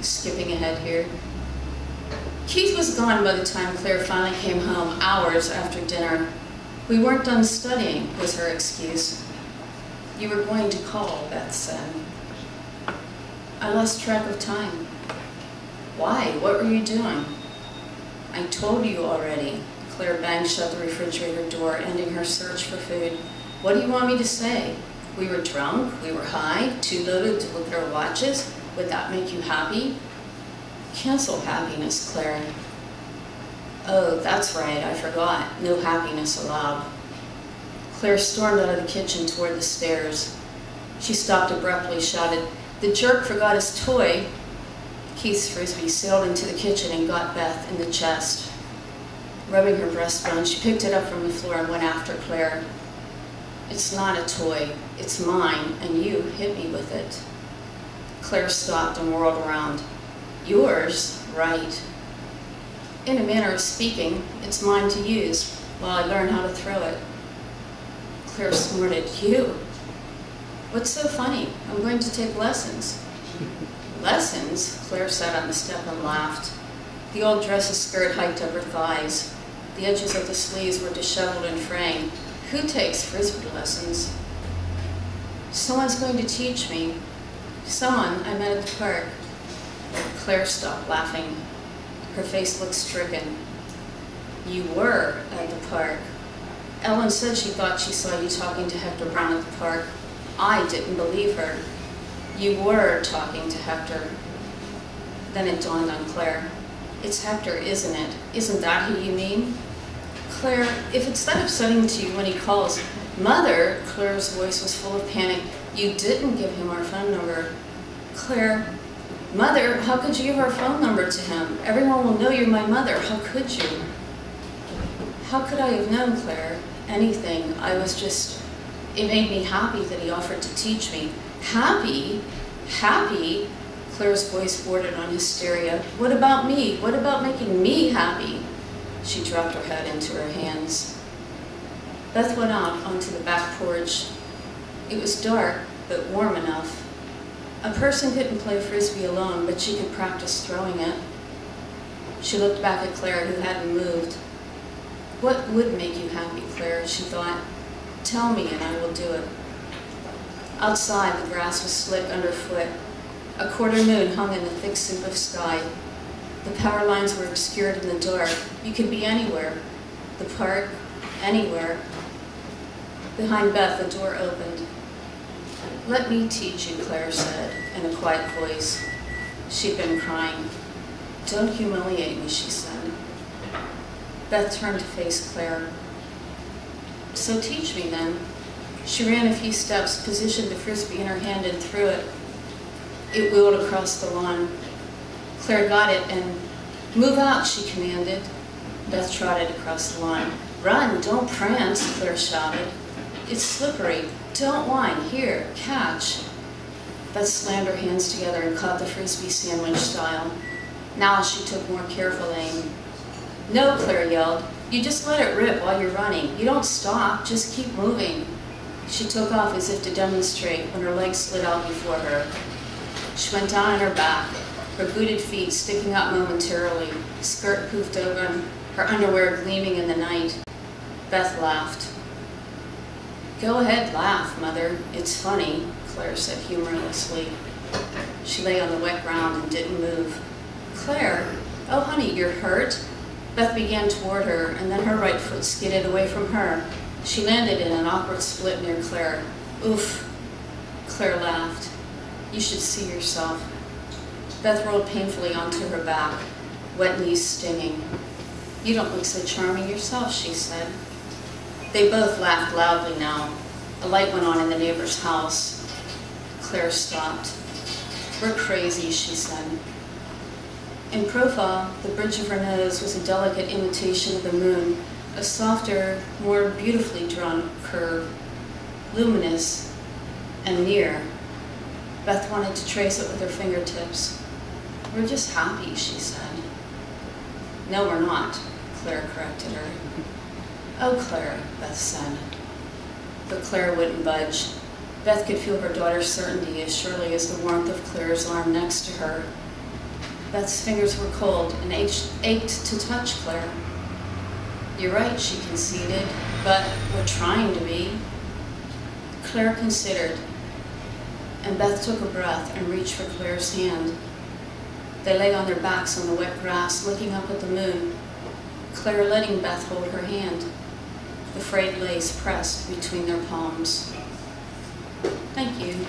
skipping ahead here. Keith was gone by the time Claire finally came home, hours after dinner. We weren't done studying, was her excuse. You were going to call, Beth said. I lost track of time. Why? What were you doing? I told you already. Claire banged shut the refrigerator door, ending her search for food. What do you want me to say? We were drunk, we were high, too loaded to look at our watches. Would that make you happy? Cancel happiness, Claire. Oh, that's right, I forgot. No happiness allowed. Claire stormed out of the kitchen toward the stairs. She stopped abruptly, shouted, "The jerk forgot his toy." Keith's Frisbee sailed into the kitchen and got Beth in the chest. Rubbing her breastbone, she picked it up from the floor and went after Claire. It's not a toy, it's mine, and you hit me with it. Claire stopped and whirled around. Yours? Right. In a manner of speaking, it's mine to use while I learn how to throw it. Claire snorted. You? What's so funny? I'm going to take lessons. Lessons? Claire sat on the step and laughed. The old dress's skirt hiked up her thighs. The edges of the sleeves were disheveled and fraying. Who takes Frisbee lessons? Someone's going to teach me. Someone I met at the park. Claire stopped laughing. Her face looked stricken. You were at the park. Ellen said she thought she saw you talking to Hector Brown at the park. I didn't believe her. You were talking to Hector. Then it dawned on Claire. It's Hector, isn't it? Isn't that who you mean? Claire, if it's that upsetting to you when he calls, Mother, Claire's voice was full of panic. You didn't give him our phone number. Claire, Mother, how could you give our phone number to him? Everyone will know you're my mother. How could you? How could I have known, Claire? Anything. I was just, it made me happy that he offered to teach me. Happy? Happy? Claire's voice bordered on hysteria. What about me? What about making me happy? She dropped her head into her hands. Beth went out onto the back porch. It was dark, but warm enough. A person couldn't play Frisbee alone, but she could practice throwing it. She looked back at Claire, who hadn't moved. What would make you happy, Claire? She thought. Tell me and I will do it. Outside, the grass was slick underfoot. A quarter moon hung in the thick soup of sky. The power lines were obscured in the dark. You could be anywhere. The park, anywhere. Behind Beth, the door opened. Let me teach you, Claire said, in a quiet voice. She'd been crying. Don't humiliate me, she said. Beth turned to face Claire. So teach me, then. She ran a few steps, positioned the Frisbee in her hand, and threw it. It wheeled across the lawn. Claire got it and, move out, she commanded. Beth trotted across the lawn. Run, don't prance, Claire shouted. It's slippery. Don't whine. Here, catch. Beth slammed her hands together and caught the Frisbee sandwich style. Now she took more careful aim. No, Claire yelled. You just let it rip while you're running. You don't stop, just keep moving. She took off as if to demonstrate when her legs slid out before her. She went down on her back, her booted feet sticking out momentarily, skirt poofed open, her underwear gleaming in the night. Beth laughed. Go ahead, laugh, Mother. It's funny, Claire said humorlessly. She lay on the wet ground and didn't move. Claire, oh honey, you're hurt? Beth began toward her, and then her right foot skidded away from her. She landed in an awkward split near Claire. Oof. Claire laughed. You should see yourself. Beth rolled painfully onto her back, wet knees stinging. You don't look so charming yourself, she said. They both laughed loudly now. A light went on in the neighbor's house. Claire stopped. We're crazy, she said. In profile, the bridge of her nose was a delicate imitation of the moon, a softer, more beautifully drawn curve, luminous and near. Beth wanted to trace it with her fingertips. We're just happy, she said. No, we're not, Claire corrected her. Oh, Claire, Beth said. But Claire wouldn't budge. Beth could feel her daughter's certainty as surely as the warmth of Claire's arm next to her. Beth's fingers were cold and ached to touch Claire. "You're right," she conceded, "but we're trying to be." Claire considered, and Beth took a breath and reached for Claire's hand. They lay on their backs on the wet grass, looking up at the moon, Claire letting Beth hold her hand, the frayed lace pressed between their palms. Thank you.